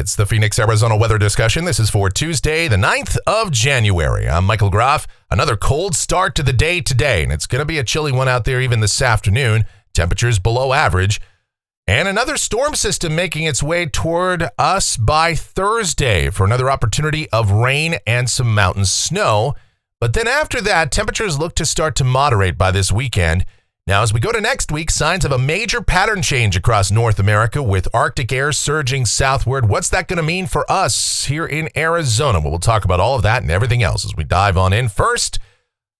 It's the Phoenix, Arizona weather discussion. This is for Tuesday, the 9th of January. I'm Michael Groff. Another cold start to the day today, and it's going to be a chilly one out there even this afternoon. Temperatures below average. And another storm system making its way toward us by Thursday for another opportunity of rain and some mountain snow. But then after that, temperatures look to start to moderate by this weekend. Now, as we go to next week, signs of a major pattern change across North America with Arctic air surging southward. What's that going to mean for us here in Arizona? Well, we'll talk about all of that and everything else as we dive on in. First,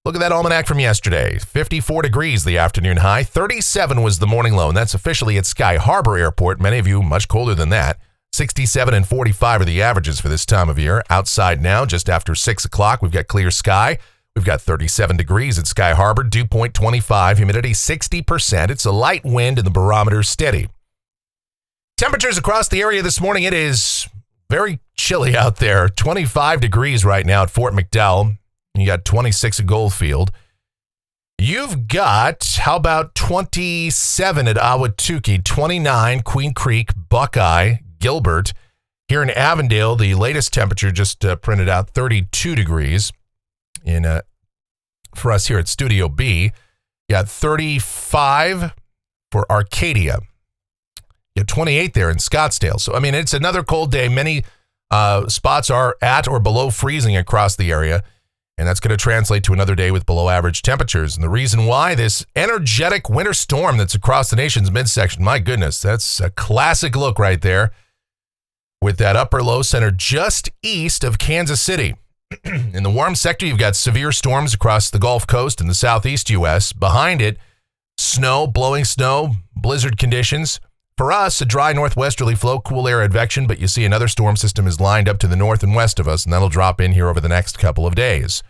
look at that almanac from yesterday. 54 degrees the afternoon high. 37 was the morning low, and that's officially at Sky Harbor Airport. Many of you much colder than that. 67 and 45 are the averages for this time of year. Outside now, just after 6 o'clock, we've got clear sky. We've got 37 degrees at Sky Harbor, dew point 25, humidity 60%. It's a light wind and the barometer steady. Temperatures across the area this morning, it is very chilly out there. 25 degrees right now at Fort McDowell. You got 26 at Goldfield. You've got, how about 27 at Ahwatukee, 29 Queen Creek, Buckeye, Gilbert. Here in Avondale, the latest temperature just printed out 32 degrees. For us here at Studio B, you got 35 for Arcadia. You got 28 there in Scottsdale. So, I mean, it's another cold day. Many spots are at or below freezing across the area, and that's going to translate to another day with below average temperatures. And the reason why, this energetic winter storm that's across the nation's midsection, my goodness, that's a classic look right there with that upper low center just east of Kansas City. In the warm sector, you've got severe storms across the Gulf Coast and the southeast U.S. Behind it, snow, blowing snow, blizzard conditions. For us, a dry northwesterly flow, cool air advection, but you see another storm system is lined up to the north and west of us, and that'll drop in here over the next couple of days.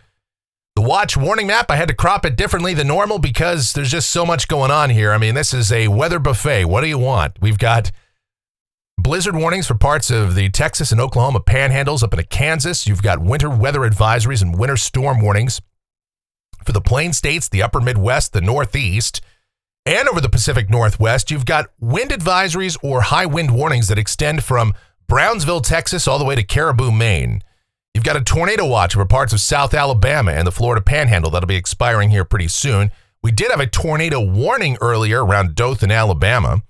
The watch warning map, I had to crop it differently than normal because there's just so much going on here. I mean, this is a weather buffet. What do you want? We've got blizzard warnings for parts of the Texas and Oklahoma panhandles up into Kansas. You've got winter weather advisories and winter storm warnings for the Plain States, the upper Midwest, the Northeast, and over the Pacific Northwest. You've got wind advisories or high wind warnings that extend from Brownsville, Texas, all the way to Caribou, Maine. You've got a tornado watch for parts of South Alabama and the Florida Panhandle. That'll be expiring here pretty soon. We did have a tornado warning earlier around Dothan, Alabama.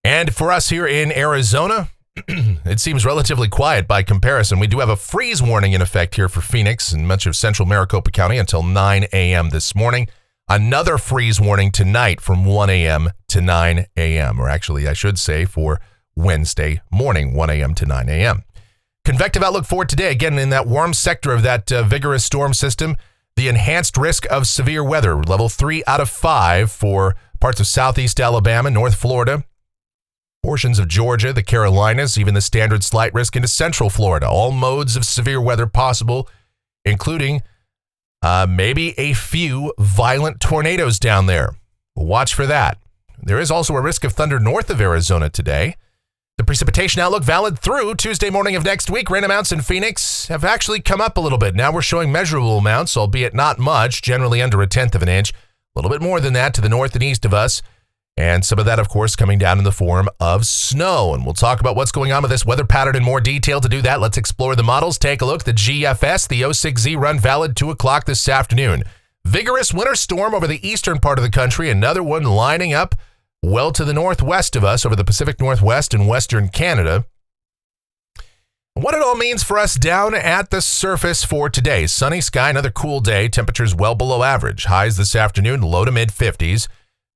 And for us here in Arizona, it seems relatively quiet by comparison. We do have a freeze warning in effect here for Phoenix and much of central Maricopa County until 9 a.m. this morning. Another freeze warning tonight from 1 a.m. to 9 a.m., or actually I should say for Wednesday morning, 1 a.m. to 9 a.m. Convective outlook for today, again in that warm sector of that vigorous storm system, the enhanced risk of severe weather, level 3 out of 5 for parts of southeast Alabama, North Florida, portions of Georgia, the Carolinas, even the standard slight risk into central Florida. All modes of severe weather possible, including maybe a few violent tornadoes down there. We'll watch for that. There is also a risk of thunder north of Arizona today. The precipitation outlook valid through Tuesday morning of next week. Rain amounts in Phoenix have actually come up a little bit. Now we're showing measurable amounts, albeit not much, generally under 1/10 of an inch. A little bit more than that to the north and east of us. And some of that, of course, coming down in the form of snow. And we'll talk about what's going on with this weather pattern in more detail. To do that, let's explore the models. Take a look. The GFS, the 06Z run valid 2 o'clock this afternoon. Vigorous winter storm over the eastern part of the country. Another one lining up well to the northwest of us over the Pacific Northwest and western Canada. What it all means for us down at the surface for today. Sunny sky, another cool day. Temperatures well below average. Highs this afternoon, low to mid-50s.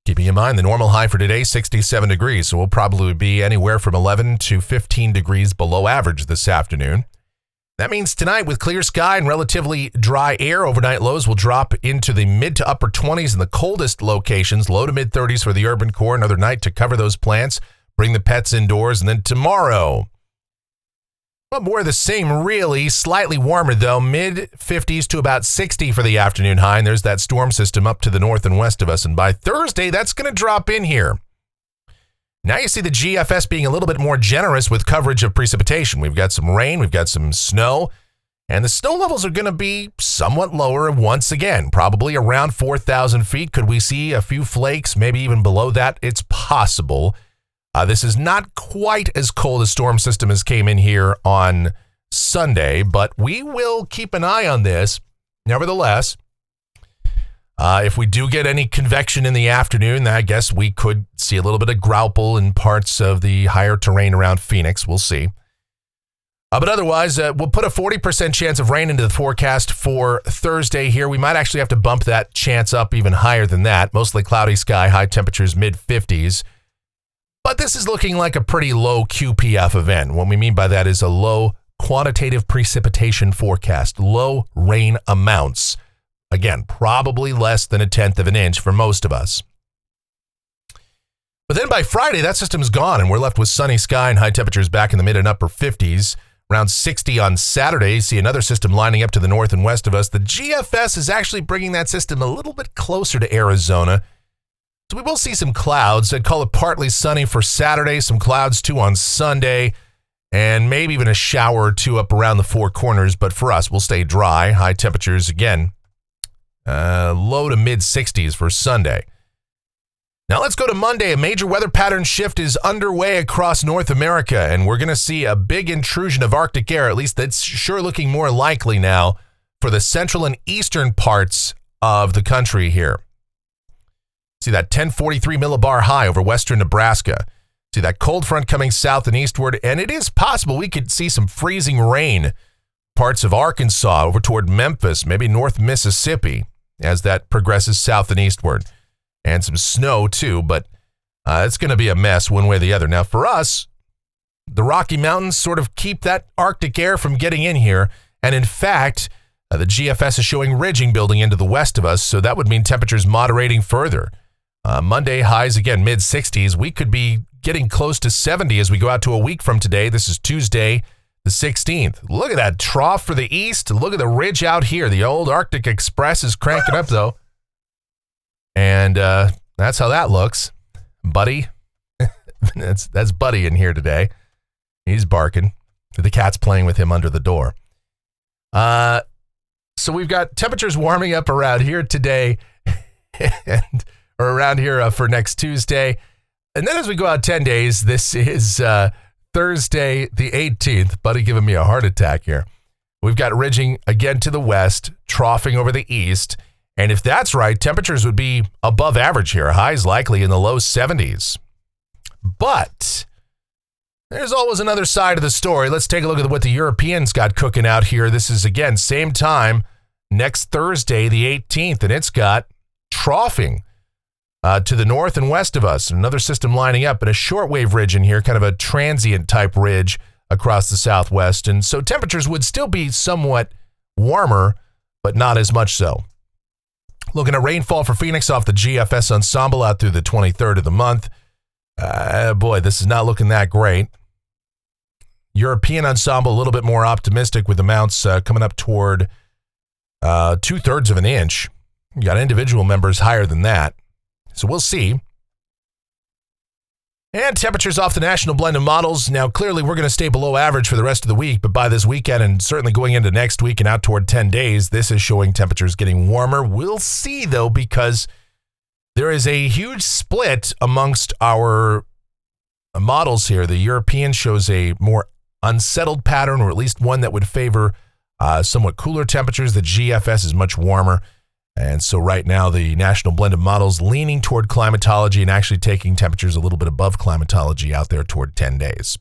Keeping in mind the normal high for today, 67 degrees, so we'll probably be anywhere from 11 to 15 degrees below average this afternoon. That means tonight with clear sky and relatively dry air, overnight lows will drop into the mid to upper 20s in the coldest locations, low to mid 30s for the urban core. Another night to cover those plants, bring the pets indoors, and then tomorrow, well, more of the same, really. Slightly warmer, though. Mid-50s to about 60 for the afternoon high. And there's that storm system up to the north and west of us. And by Thursday, that's going to drop in here. Now you see the GFS being a little bit more generous with coverage of precipitation. We've got some rain. We've got some snow. And the snow levels are going to be somewhat lower once again. Probably around 4,000 feet. Could we see a few flakes, maybe even below that? It's possible. This is not quite as cold a storm system as came in here on Sunday, but we will keep an eye on this. Nevertheless, if we do get any convection in the afternoon, I guess we could see a little bit of grauple in parts of the higher terrain around Phoenix. We'll see. But otherwise, we'll put a 40% chance of rain into the forecast for Thursday here. We might actually have to bump that chance up even higher than that. Mostly cloudy sky, high temperatures, mid-50s. But this is looking like a pretty low QPF event. What we mean by that is a low quantitative precipitation forecast, low rain amounts. Again, probably less than 1/10 of an inch for most of us. But then by Friday, that system's gone, and we're left with sunny sky and high temperatures back in the mid and upper 50s. Around 60 on Saturday, see another system lining up to the north and west of us. The GFS is actually bringing that system a little bit closer to Arizona. So we will see some clouds. I'd call it partly sunny for Saturday, some clouds too on Sunday, and maybe even a shower or two up around the Four Corners. But for us, we'll stay dry. High temperatures again, low to mid 60s for Sunday. Now let's go to Monday. A major weather pattern shift is underway across North America, and we're going to see a big intrusion of Arctic air. At least that's sure looking more likely now for the central and eastern parts of the country here. See that 1043 millibar high over western Nebraska. See that cold front coming south and eastward, and it is possible we could see some freezing rain parts of Arkansas over toward Memphis, maybe North Mississippi as that progresses south and eastward. And some snow too, but it's going to be a mess one way or the other. Now for us, the Rocky Mountains sort of keep that Arctic air from getting in here. And in fact, the GFS is showing ridging building into the west of us, so that would mean temperatures moderating further. Monday highs again, mid 60s. We could be getting close to 70 as we go out to a week from today. This is Tuesday, the 16th. Look at that trough for the east. Look at the ridge out here. The old Arctic Express is cranking up though. And that's how that looks. Buddy. that's Buddy in here today. He's barking. The cat's playing with him under the door. So we've got temperatures warming up around here today or around here for next Tuesday. And then as we go out 10 days, this is Thursday the 18th. Buddy giving me a heart attack here. We've got ridging again to the west, troughing over the east. And if that's right, temperatures would be above average here. Highs likely in the low 70s. But there's always another side of the story. Let's take a look at what the Europeans got cooking out here. This is, again, same time, next Thursday, the 18th. And it's got troughing to the north and west of us. Another system lining up and a shortwave ridge in here, kind of a transient type ridge across the southwest. And so temperatures would still be somewhat warmer, but not as much so. Looking at rainfall for Phoenix off the GFS ensemble out through the 23rd of the month. Boy, this is not looking that great. European ensemble, a little bit more optimistic with amounts coming up toward 2/3 of an inch. You got individual members higher than that. So we'll see. And temperatures off the national blend of models. Now, clearly, we're going to stay below average for the rest of the week, but by this weekend and certainly going into next week and out toward 10 days, this is showing temperatures getting warmer. We'll see, though, because there is a huge split amongst our models here. The European shows a more unsettled pattern, or at least one that would favor somewhat cooler temperatures. The GFS is much warmer. And so right now, the national blend of models leaning toward climatology and actually taking temperatures a little bit above climatology out there toward 10 days.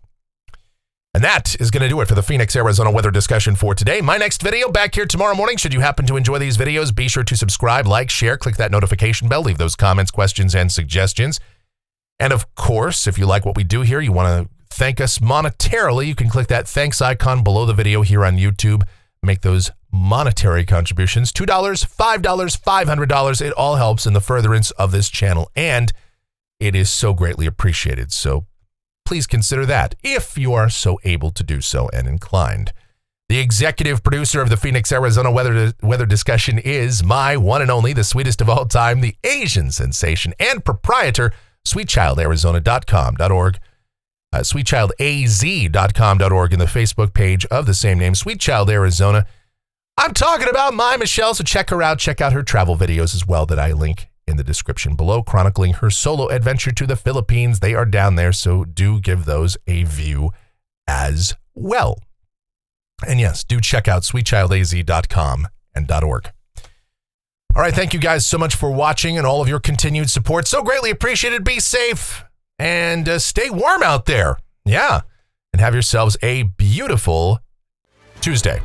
And that is going to do it for the Phoenix, Arizona weather discussion for today. My next video back here tomorrow morning. Should you happen to enjoy these videos, be sure to subscribe, like, share, click that notification bell, leave those comments, questions, and suggestions. And of course, if you like what we do here, you want to thank us monetarily, you can click that thanks icon below the video here on YouTube. Make those monetary contributions, $2, $5, $500. It all helps in the furtherance of this channel, and it is so greatly appreciated. So please consider that if you are so able to do so and inclined. The executive producer of the Phoenix, Arizona weather discussion is my one and only, the sweetest of all time, the Asian sensation and proprietor, sweetchildarizona.com.org. sweetchildaz.com.org and the Facebook page of the same name, Sweet Child Arizona. I'm talking about my Michelle, so check her out. Check out her travel videos as well that I link in the description below, chronicling her solo adventure to the Philippines. They are down there, so do give those a view as well. And yes, do check out sweetchildaz.com and .org. All right, thank you guys so much for watching and all of your continued support. So greatly appreciated. Be safe and stay warm out there. Yeah, and have yourselves a beautiful Tuesday.